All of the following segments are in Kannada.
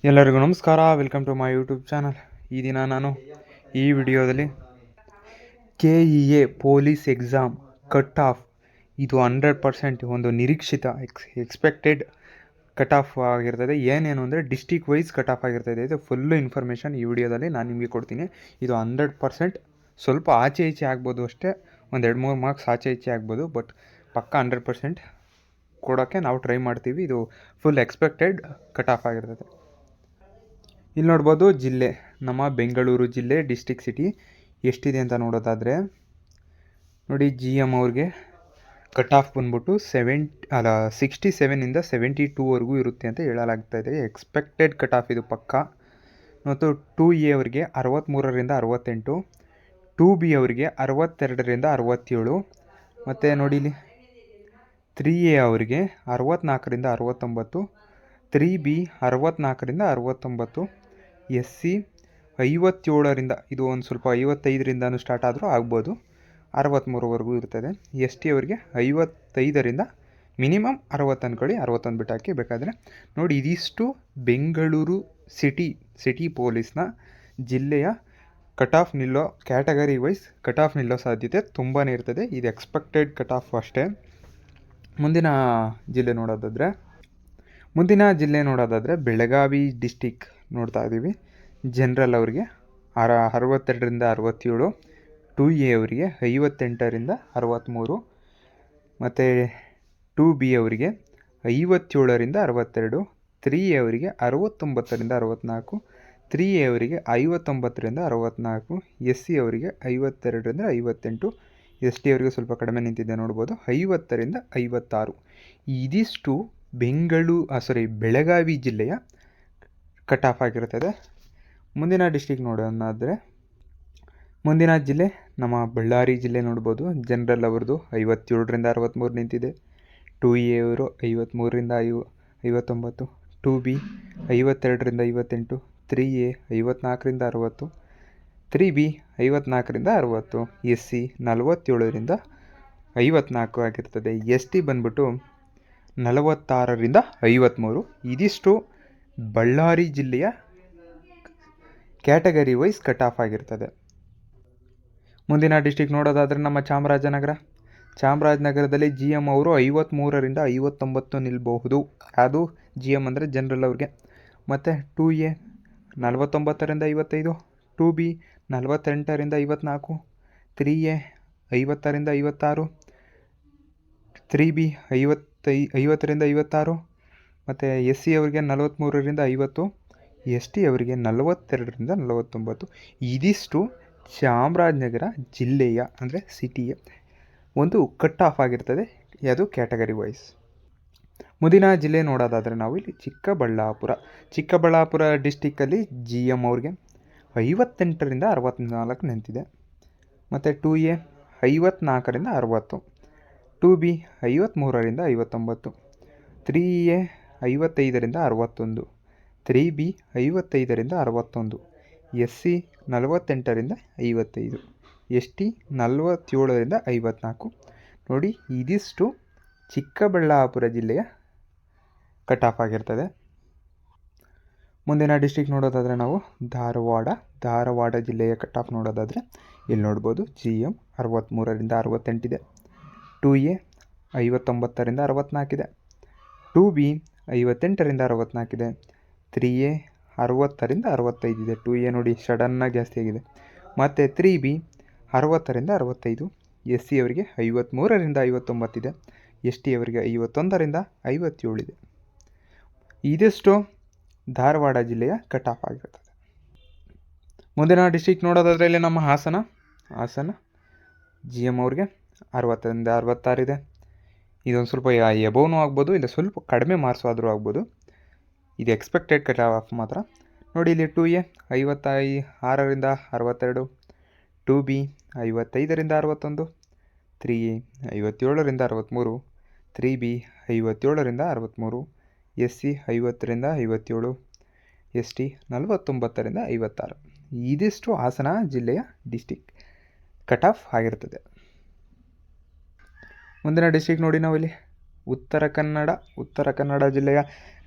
ಎಲ್ಲರಿಗೂ ನಮಸ್ಕಾರ. Welcome to my YouTube channel. ಈ ದಿನ ನಾನು ಈ ವಿಡಿಯೋದಲ್ಲಿ KEA police exam cut off ಇದು 100% ಒಂದು ನಿರೀಕ್ಷಿತ ಎಕ್ಸ್ಪೆಕ್ಟೆಡ್ ಕಟ್ ಆಫ್ ಆಗಿರ್ತದೆ. ಏನೇನು ಅಂದರೆ ಡಿಸ್ಟಿಕ್ ವೈಸ್ ಕಟ್ ಆಫ್ ಆಗಿರ್ತದೆ. ಇದು ಫುಲ್ಲು ಇನ್ಫಾರ್ಮೇಷನ್ ಈ ವಿಡಿಯೋದಲ್ಲಿ ನಾನು ನಿಮಗೆ ಕೊಡ್ತೀನಿ. ಇದು 100% ಸ್ವಲ್ಪ ಆಚೆ ಈಚೆ ಆಗ್ಬೋದು ಅಷ್ಟೇ, ಒಂದು 2-3 ಮಾರ್ಕ್ಸ್ ಆಚೆ ಈಚೆ ಆಗ್ಬೋದು, ಬಟ್ ಪಕ್ಕ 100% ಕೊಡೋಕ್ಕೆ ನಾವು ಟ್ರೈ ಮಾಡ್ತೀವಿ. ಇದು ಫುಲ್ ಎಕ್ಸ್ಪೆಕ್ಟೆಡ್ ಕಟ್ ಆಫ್ ಆಗಿರ್ತದೆ. ಇಲ್ಲಿ ನೋಡ್ಬೋದು ಜಿಲ್ಲೆ, ನಮ್ಮ ಬೆಂಗಳೂರು ಜಿಲ್ಲೆ ಡಿಸ್ಟಿಕ್ ಸಿಟಿ ಎಷ್ಟಿದೆ ಅಂತ ನೋಡೋದಾದರೆ ನೋಡಿ, GM ಅವ್ರಿಗೆ ಕಟ್ ಆಫ್ ಬಂದ್ಬಿಟ್ಟು 67ಇಂದ 72ವರೆಗೂ ಇರುತ್ತೆ ಅಂತ ಹೇಳಲಾಗ್ತಾ ಇದೆ. ಎಕ್ಸ್ಪೆಕ್ಟೆಡ್ ಕಟ್ ಆಫ್ ಇದು ಪಕ್ಕ. ಮತ್ತು 2A ಅವರಿಗೆ 63ರಿಂದ 68, 2B ಅವರಿಗೆ 62ರಿಂದ 67, ಮತ್ತು ನೋಡಿ ಇಲ್ಲಿ 3A ಅವರಿಗೆ 64ರಿಂದ 69, 3B 64ರಿಂದ 69, SC 57ರಿಂದ, ಇದು ಒಂದು ಸ್ವಲ್ಪ 55ರಿಂದನೂ ಸ್ಟಾರ್ಟ್ ಆದರೂ ಆಗ್ಬೋದು, 63ವರೆಗೂ ಇರ್ತದೆ. ST ಅವರಿಗೆ 55ರಿಂದ ಮಿನಿಮಮ್ 60 ಅಂದ್ಕೊಳ್ಳಿ, 61 ಬಿಟ್ಟು ಹಾಕಿ ಬೇಕಾದರೆ. ನೋಡಿ, ಇದಿಷ್ಟು ಬೆಂಗಳೂರು ಸಿಟಿ ಪೊಲೀಸ್ನ ಜಿಲ್ಲೆಯ ಕಟ್ ಆಫ್ ನಿಲ್ಲೋ, ಕ್ಯಾಟಗರಿ ವೈಸ್ ಕಟ್ ಆಫ್ ನಿಲ್ಲೋ ಸಾಧ್ಯತೆ ತುಂಬಾ ಇರ್ತದೆ. ಇದು ಎಕ್ಸ್ಪೆಕ್ಟೆಡ್ ಕಟ್ ಆಫ್ ಅಷ್ಟೇ. ಮುಂದಿನ ಜಿಲ್ಲೆ ನೋಡೋದಾದರೆ ಬೆಳಗಾವಿ ಡಿಸ್ಟಿಕ್ ನೋಡ್ತಾ ಇದ್ದೀವಿ. ಜನರಲ್ ಅವರಿಗೆ 62ರಿಂದ 67, 2A ಅವರಿಗೆ 58ರಿಂದ 63, ಮತ್ತು 2B ಅವರಿಗೆ 57ರಿಂದ 62, 3A ಅವರಿಗೆ 69ರಿಂದ 64, 3A ಅವರಿಗೆ 59ರಿಂದ 64, SC ಅವರಿಗೆ 52ರಿಂದ 58, ST ಅವರಿಗೆ ಸ್ವಲ್ಪ ಕಡಿಮೆ ನಿಂತಿದೆ ನೋಡ್ಬೋದು, 50ರಿಂದ 56. ಇದಿಷ್ಟು ಬೆಳಗಾವಿ ಜಿಲ್ಲೆಯ ಕಟ್ ಆಫ್ ಆಗಿರ್ತದೆ. ಮುಂದಿನ ಡಿಸ್ಟಿಕ್ ನೋಡೋದಾದರೆ, ಮುಂದಿನ ಜಿಲ್ಲೆ ನಮ್ಮ ಬಳ್ಳಾರಿ ಜಿಲ್ಲೆ ನೋಡ್ಬೋದು. ಜನರಲ್ ಅವ್ರದ್ದು 57ರಿಂದ 63 ನಿಂತಿದೆ, 2A ಅವರು 53ರಿಂದ 59, 2B 52ರಿಂದ 58, 3A 54ರಿಂದ 60, 3B 54ರಿಂದ 60, SC 47ರಿಂದ 54 ಆಗಿರ್ತದೆ. ST ಬಂದ್ಬಿಟ್ಟು 46ರಿಂದ 53. ಇದಿಷ್ಟು ಬಳ್ಳಾರಿ ಜಿಲ್ಲೆಯ ಕ್ಯಾಟಗರಿ ವೈಸ್ ಕಟ್ ಆಫ್ ಆಗಿರ್ತದೆ. ಮುಂದಿನ ಡಿಸ್ಟಿಕ್ ನೋಡೋದಾದರೆ ನಮ್ಮ ಚಾಮರಾಜನಗರದಲ್ಲಿ GM ಅವರು 53ರಿಂದ 59 ನಿಲ್ಲಬಹುದು. ಅದು GM ಅಂದರೆ ಜನರಲ್ ಅವ್ರಿಗೆ. ಮತ್ತು 2A 49ರಿಂದ 55, 2B 48ರಿಂದ 54, 3A 50ರಿಂದ 56, 3B 50ರಿಂದ 56, ಮತ್ತು SC ಅವರಿಗೆ 43ರಿಂದ 50, ST ಅವರಿಗೆ 42ರಿಂದ 49. ಇದಿಷ್ಟು ಚಾಮರಾಜನಗರ ಜಿಲ್ಲೆಯ ಅಂದರೆ ಸಿಟಿಯ ಒಂದು ಕಟ್ ಆಫ್ ಆಗಿರ್ತದೆ, ಅದು ಕ್ಯಾಟಗರಿ ವೈಸ್. ಮುಂದಿನ ಜಿಲ್ಲೆ ನೋಡೋದಾದರೆ ನಾವು ಇಲ್ಲಿ ಚಿಕ್ಕಬಳ್ಳಾಪುರ ಡಿಸ್ಟಿಕ್ಕಲ್ಲಿ GM ಅವ್ರಿಗೆ 58ರಿಂದ 64 ನಿಂತಿದೆ, ಮತ್ತು 2A 54ರಿಂದ 60, 2B 53ರಿಂದ 59, 3A 55ರಿಂದ 61, 3B 55ರಿಂದ 61, SC 48ರಿಂದ 55, ST 47ರಿಂದ 54. ನೋಡಿ, ಇದಿಷ್ಟು ಚಿಕ್ಕಬಳ್ಳಾಪುರ ಜಿಲ್ಲೆಯ ಕಟ್ ಆಫ್ ಆಗಿರ್ತದೆ. ಮುಂದಿನ ಡಿಸ್ಟಿಕ್ ನೋಡೋದಾದರೆ ನಾವು ಧಾರವಾಡ ಜಿಲ್ಲೆಯ ಕಟ್ ಆಫ್ ನೋಡೋದಾದರೆ ಇಲ್ಲಿ ನೋಡ್ಬೋದು. GM 63ರಿಂದ 68 ಇದೆ, 2A 59ರಿಂದ 64 ಇದೆ, 2B 58ರಿಂದ 64 ಇದೆ, 3A 60ರಿಂದ 65 ಇದೆ. 2A ನೋಡಿ ಸಡನ್ನಾಗಿ ಜಾಸ್ತಿ ಆಗಿದೆ. ಮತ್ತು 3B 60ರಿಂದ 65, SC ಅವರಿಗೆ 53ರಿಂದ 59 ಇದೆ, ST ಅವರಿಗೆ 51ರಿಂದ 57 ಇದೆ. ಇದಿಷ್ಟು ಧಾರವಾಡ ಜಿಲ್ಲೆಯ ಕಟ್ ಆಫ್ ಆಗಿರ್ತದೆ. ಮುಂದಿನ ಡಿಸ್ಟಿಕ್ ನೋಡೋದಾದರೆ ಇಲ್ಲಿ ನಮ್ಮ ಹಾಸನ GM ಅವ್ರಿಗೆ 60ರಿಂದ 66 ಇದೆ. ಇದೊಂದು ಸ್ವಲ್ಪ ಎಬೋನೂ ಆಗ್ಬೋದು, ಇಲ್ಲ ಸ್ವಲ್ಪ ಕಡಿಮೆ ಮಾರ್ಕ್ಸ್ ಆದರೂ ಆಗ್ಬೋದು. ಇದು ಎಕ್ಸ್ಪೆಕ್ಟೆಡ್ ಕಟ್ ಆಫ್ ಮಾತ್ರ. ನೋಡಿ, ಇಲ್ಲಿ 2A 56ರಿಂದ 62, 2B 55ರಿಂದ 61, 3A 57ರಿಂದ 63, 3B 57ರಿಂದ 63, SC 50ರಿಂದ 57, ST 49ರಿಂದ 56. ಇದಿಷ್ಟು ಹಾಸನ ಜಿಲ್ಲೆಯ ಡಿಸ್ಟಿಕ್ ಕಟ್ ಆಫ್ ಆಗಿರ್ತದೆ. ಮುಂದಿನ ಡಿಸ್ಟಿಕ್ ನೋಡಿ, ನಾವಿಲ್ಲಿ ಉತ್ತರ ಕನ್ನಡ ಜಿಲ್ಲೆಯ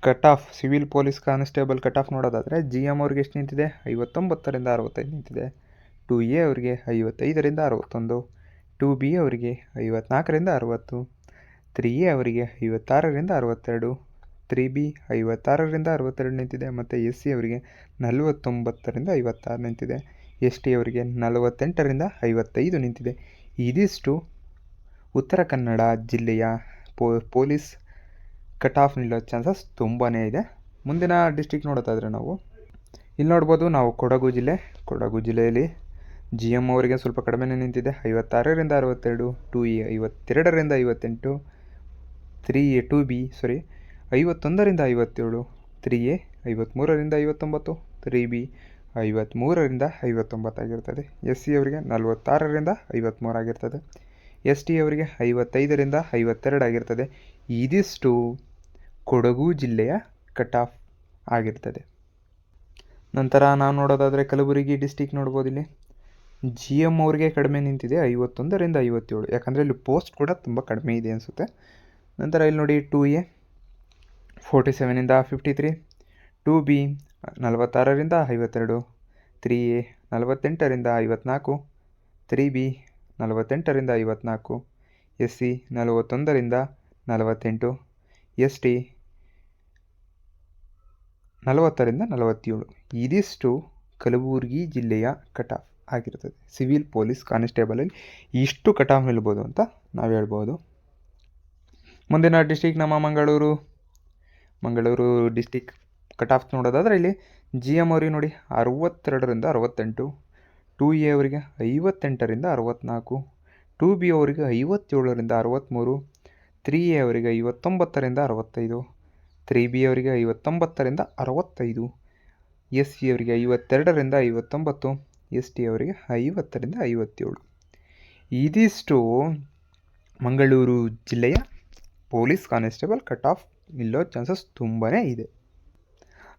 cut off civil police constable cut off ನೋಡೋದಾದರೆ ಜಿ ಎಮ್ ಅವ್ರಿಗೆ ಎಷ್ಟು ನಿಂತಿದೆ? 59ರಿಂದ 65 ನಿಂತಿದೆ. 2A ಅವರಿಗೆ 55ರಿಂದ 61, 2B ಅವರಿಗೆ 54ರಿಂದ 60, 3A ಅವರಿಗೆ 56ರಿಂದ 62, 3B 56ರಿಂದ 62 ನಿಂತಿದೆ. ಮತ್ತು SC ಅವರಿಗೆ 49ರಿಂದ 56 ನಿಂತಿದೆ. ST ಅವರಿಗೆ 48ರಿಂದ 55 ನಿಂತಿದೆ. ಇದಿಷ್ಟು ಉತ್ತರ ಕನ್ನಡ ಜಿಲ್ಲೆಯ ಪೊಲೀಸ್ ಕಟ್ ಆಫ್ ನಿಲ್ಲೋ ಚಾನ್ಸಸ್ ತುಂಬಾ ಇದೆ. ಮುಂದಿನ ಡಿಸ್ಟಿಕ್ ನೋಡೋದಾದರೆ ನಾವು ಇಲ್ಲಿ ನೋಡ್ಬೋದು, ನಾವು ಕೊಡಗು ಜಿಲ್ಲೆಯಲ್ಲಿ ಜಿ ಎಮ್ ಅವರಿಗೆ ಸ್ವಲ್ಪ ಕಡಿಮೆನೇ ನಿಂತಿದೆ. 56ರಿಂದ 62, 2A 52ರಿಂದ 58, 2B 51ರಿಂದ 57, 3A 53ರಿಂದ 59, 3B 53ರಿಂದ 59 ಆಗಿರ್ತದೆ. SC ಅವರಿಗೆ 46ರಿಂದ 53 ಆಗಿರ್ತದೆ. ST ಅವರಿಗೆ 55ರಿಂದ 52 ಆಗಿರ್ತದೆ. ಇದಿಷ್ಟು ಕೊಡಗು ಜಿಲ್ಲೆಯ ಕಟ್ ಆಫ್ ಆಗಿರ್ತದೆ. ನಂತರ ನಾವು ನೋಡೋದಾದರೆ ಕಲಬುರಗಿ ಡಿಸ್ಟಿಕ್ ನೋಡ್ಬೋದು. ಇಲ್ಲಿ ಜಿ ಎಮ್ ಅವ್ರಿಗೆ ಕಡಿಮೆ ನಿಂತಿದೆ 51ರಿಂದ 57, ಯಾಕಂದರೆ ಇಲ್ಲಿ ಪೋಸ್ಟ್ ಕೂಡ ತುಂಬ ಕಡಿಮೆ ಇದೆ ಅನಿಸುತ್ತೆ. ನಂತರ ಇಲ್ಲಿ ನೋಡಿ 2A 47ರಿಂದ 53, 2B 46ರಿಂದ 52, 3A 48ರಿಂದ 54, 3B 48ರಿಂದ 54, SC 41ರಿಂದ 48, ST 40ರಿಂದ 47. ಇದಿಷ್ಟು ಕಲಬುರಗಿ ಜಿಲ್ಲೆಯ ಕಟ್ ಆಫ್ ಆಗಿರ್ತದೆ. ಸಿವಿಲ್ ಪೊಲೀಸ್ ಕಾನ್ಸ್ಟೇಬಲಲ್ಲಿ ಇಷ್ಟು ಕಟ್ ಆಫ್ ನಿಲ್ಬೋದು ಅಂತ ನಾವು ಹೇಳ್ಬೋದು. ಮುಂದಿನ ಡಿಸ್ಟಿಕ್ ನಮ್ಮ ಮಂಗಳೂರು ಡಿಸ್ಟಿಕ್ ಕಟ್ ಆಫ್ ನೋಡೋದಾದರೆ ಇಲ್ಲಿ ಜಿ ಎಮ್ ಅವ್ರಿಗೆ ನೋಡಿ 62ರಿಂದ 68, 2A ಅವರಿಗೆ 58ರಿಂದ 64, 2B ಅವರಿಗೆ 57ರಿಂದ 63, 3A ಅವರಿಗೆ 59ರಿಂದ 65, 3B ಅವರಿಗೆ 59ರಿಂದ 65, SC ಅವರಿಗೆ 52ರಿಂದ 59, ST ಅವರಿಗೆ 50ರಿಂದ 57. ಇದಿಷ್ಟು ಮಂಗಳೂರು ಜಿಲ್ಲೆಯ ಪೊಲೀಸ್ ಕಾನ್ಸ್ಟೇಬಲ್ ಕಟ್ ಆಫ್ ನಿಲ್ಲೋ ಚಾನ್ಸಸ್ ತುಂಬಾ ಇದೆ.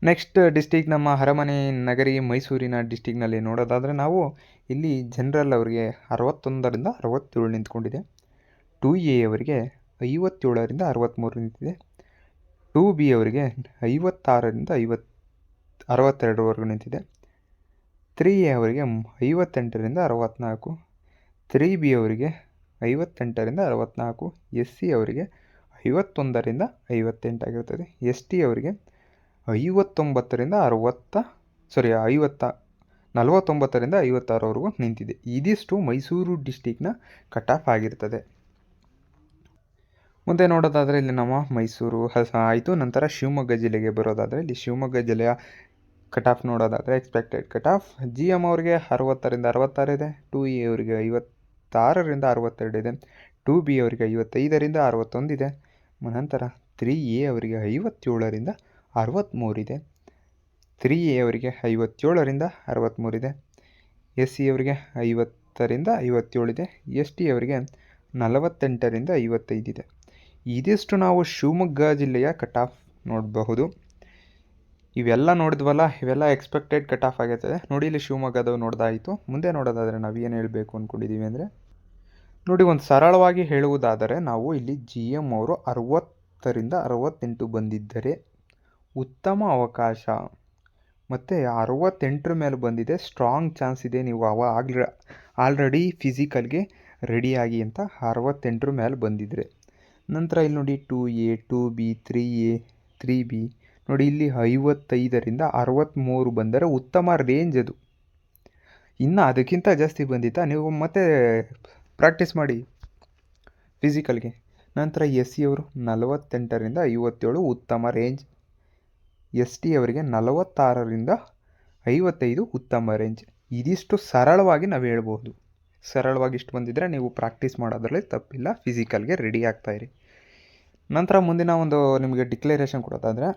ನೆಕ್ಸ್ಟ್ ಡಿಸ್ಟಿಕ್ ನಮ್ಮ ಅರಮನೆ ನಗರಿ ಮೈಸೂರಿನ ಡಿಸ್ಟಿಕ್ನಲ್ಲಿ ನೋಡೋದಾದರೆ ನಾವು ಇಲ್ಲಿ ಜನರಲ್ ಅವರಿಗೆ 61ರಿಂದ 67 ನಿಂತ್ಕೊಂಡಿದೆ. 2A ಅವರಿಗೆ 57ರಿಂದ 63 ನಿಂತಿದೆ. 2B ಅವರಿಗೆ 56ರಿಂದ 62ವರೆಗೂ ನಿಂತಿದೆ. 3A ಅವರಿಗೆ 58ರಿಂದ 64, 3B ಅವರಿಗೆ 58ರಿಂದ 64, SC ಅವರಿಗೆ 51ರಿಂದ 58 ಆಗಿರ್ತದೆ. ST ಅವರಿಗೆ 49ರಿಂದ 49ರಿಂದ 56ವರೆಗೂ ನಿಂತಿದೆ. ಇದಿಷ್ಟು ಮೈಸೂರು ಡಿಸ್ಟಿಕ್ನ ಕಟ್ ಆಫ್ ಆಗಿರ್ತದೆ. ಮುಂದೆ ನೋಡೋದಾದರೆ ಇಲ್ಲಿ ನಮ್ಮ ಮೈಸೂರು ಆಯಿತು. ನಂತರ ಶಿವಮೊಗ್ಗ ಜಿಲ್ಲೆಗೆ ಬರೋದಾದರೆ ಇಲ್ಲಿ ಶಿವಮೊಗ್ಗ ಜಿಲ್ಲೆಯ ಕಟ್ ಆಫ್ ನೋಡೋದಾದರೆ expected cut of G M ಅವರಿಗೆ 60ರಿಂದ 66 ಇದೆ. 2A ಅವರಿಗೆ 56ರಿಂದ 62 ಇದೆ. 2B ಅವರಿಗೆ 55ರಿಂದ 61 ಇದೆ. ನಂತರ 3A ಅವರಿಗೆ 57ರಿಂದ 63 ಇದೆ. 3A ಅವರಿಗೆ 57ರಿಂದ 63 ಇದೆ. SC ಅವರಿಗೆ 50ರಿಂದ 57 ಇದೆ. ST ಅವರಿಗೆ 48ರಿಂದ 55 ಇದೆ. ಇದಿಷ್ಟು ನಾವು ಶಿವಮೊಗ್ಗ ಜಿಲ್ಲೆಯ ಕಟ್ ಆಫ್ ನೋಡಬಹುದು. ಇವೆಲ್ಲ ನೋಡಿದ್ವಲ್ಲ, ಇವೆಲ್ಲ ಎಕ್ಸ್ಪೆಕ್ಟೆಡ್ ಕಟ್ ಆಫ್ ಆಗಿರ್ತದೆ. ನೋಡಿ ಇಲ್ಲಿ ಶಿವಮೊಗ್ಗದ ನೋಡ್ದಾಯಿತು. ಮುಂದೆ ನೋಡೋದಾದರೆ ನಾವು ಏನು ಹೇಳಬೇಕು ಅಂದ್ಕೊಂಡಿದ್ದೀವಿ ಅಂದರೆ ನೋಡಿ, ಒಂದು ಸರಳವಾಗಿ ಹೇಳುವುದಾದರೆ ನಾವು ಇಲ್ಲಿ ಜಿ ಎಮ್ ಅವರು 60ರಿಂದ 68 ಬಂದಿದ್ದರೆ ಉತ್ತಮ ಅವಕಾಶ, ಮತ್ತು 68 ಮೇಲೆ ಬಂದಿದೆ ಸ್ಟ್ರಾಂಗ್ ಚಾನ್ಸ್ ಇದೆ, ನೀವು ಆಲ್ರೆಡಿ ಫಿಸಿಕಲ್ಗೆ ರೆಡಿಯಾಗಿ ಅಂತ 68 ಮೇಲೆ ಬಂದಿದ್ರೆ. ನಂತರ ಇಲ್ಲಿ ನೋಡಿ 2A 2B 3A 3B ನೋಡಿ ಇಲ್ಲಿ 55ರಿಂದ 63 ಬಂದರೆ ಉತ್ತಮ ರೇಂಜ್ ಅದು. ಇನ್ನು ಅದಕ್ಕಿಂತ ಜಾಸ್ತಿ ಬಂದಿತ್ತಾ ನೀವು ಮತ್ತೆ ಪ್ರಾಕ್ಟೀಸ್ ಮಾಡಿ ಫಿಸಿಕಲ್ಗೆ. ನಂತರ SC ಅವರು 48ರಿಂದ 57 ಉತ್ತಮ ರೇಂಜ್. ST ಅವರಿಗೆ 46ರಿಂದ 55 ಉತ್ತಮ ರೇಂಜ್. ಇದಿಷ್ಟು ಸರಳವಾಗಿ ನಾವು ಹೇಳ್ಬೋದು. ಸರಳವಾಗಿ ಇಷ್ಟು ಬಂದಿದ್ದರೆ ನೀವು ಪ್ರಾಕ್ಟೀಸ್ ಮಾಡೋದ್ರಲ್ಲಿ ತಪ್ಪಿಲ್ಲ, ಫಿಸಿಕಲ್ಗೆ ರೆಡಿ ಆಗ್ತಾಯಿರಿ. ನಂತರ ಮುಂದಿನ ಒಂದು ನಿಮಗೆ ಡಿಕ್ಲರೇಷನ್ ಕೊಡೋದಾದರೆ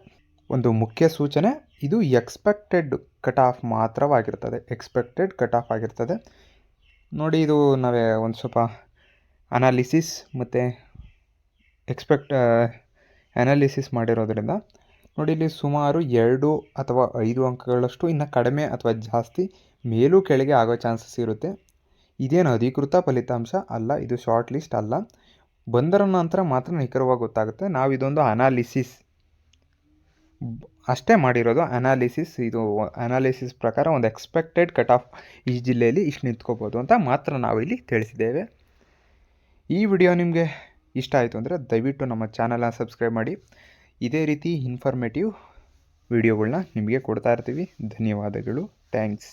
ಒಂದು ಮುಖ್ಯ ಸೂಚನೆ, ಇದು ಎಕ್ಸ್ಪೆಕ್ಟೆಡ್ ಕಟ್ ಆಫ್ ಮಾತ್ರವಾಗಿರ್ತದೆ. ಎಕ್ಸ್ಪೆಕ್ಟೆಡ್ ಕಟ್ ಆಫ್ ಆಗಿರ್ತದೆ ನೋಡಿ. ಇದು ನಾವೇ ಒಂದು ಸ್ವಲ್ಪ ಅನಾಲಿಸಿಸ್ ಮತ್ತು ಅನಾಲಿಸಿಸ್ ಮಾಡಿರೋದ್ರಿಂದ ನೋಡಿ ಇಲ್ಲಿ ಸುಮಾರು 2 ಅಥವಾ 5 ಅಂಕಗಳಷ್ಟು ಇನ್ನು ಕಡಿಮೆ ಅಥವಾ ಜಾಸ್ತಿ ಮೇಲೂ ಕೆಳಗೆ ಆಗೋ ಚಾನ್ಸಸ್ ಇರುತ್ತೆ. ಇದೇನು ಅಧಿಕೃತ ಫಲಿತಾಂಶ ಅಲ್ಲ, ಇದು ಶಾರ್ಟ್ ಲಿಸ್ಟ್ ಅಲ್ಲ. ಬಂದರ ನಂತರ ಮಾತ್ರ ನಿಖರವಾಗಿ ಗೊತ್ತಾಗುತ್ತೆ. ನಾವು ಇದೊಂದು ಅನಾಲಿಸಿಸ್ ಅಷ್ಟೇ ಮಾಡಿರೋದು ಅನಾಲಿಸಿಸ್. ಇದು ಅನಾಲಿಸಿಸ್ ಪ್ರಕಾರ ಒಂದು ಎಕ್ಸ್ಪೆಕ್ಟೆಡ್ ಕಟ್ ಆಫ್ ಈ ಜಿಲ್ಲೆಯಲ್ಲಿ ಇಷ್ಟು ನಿಂತ್ಕೋಬೋದು ಅಂತ ಮಾತ್ರ ನಾವಿಲ್ಲಿ ತಿಳಿಸಿದ್ದೇವೆ. ಈ ವಿಡಿಯೋ ನಿಮಗೆ ಇಷ್ಟ ಆಯಿತು ಅಂದರೆ ದಯವಿಟ್ಟು ನಮ್ಮ ಚಾನಲ್ನ ಸಬ್ಸ್ಕ್ರೈಬ್ ಮಾಡಿ. ಇದೇ ರೀತಿ ಇನ್ಫಾರ್ಮೇಟಿವ್ ವಿಡಿಯೋಗಳನ್ನ ನಿಮಗೆ ಕೊಡ್ತಾ ಇರ್ತೀವಿ. ಧನ್ಯವಾದಗಳು. ಥ್ಯಾಂಕ್ಸ್.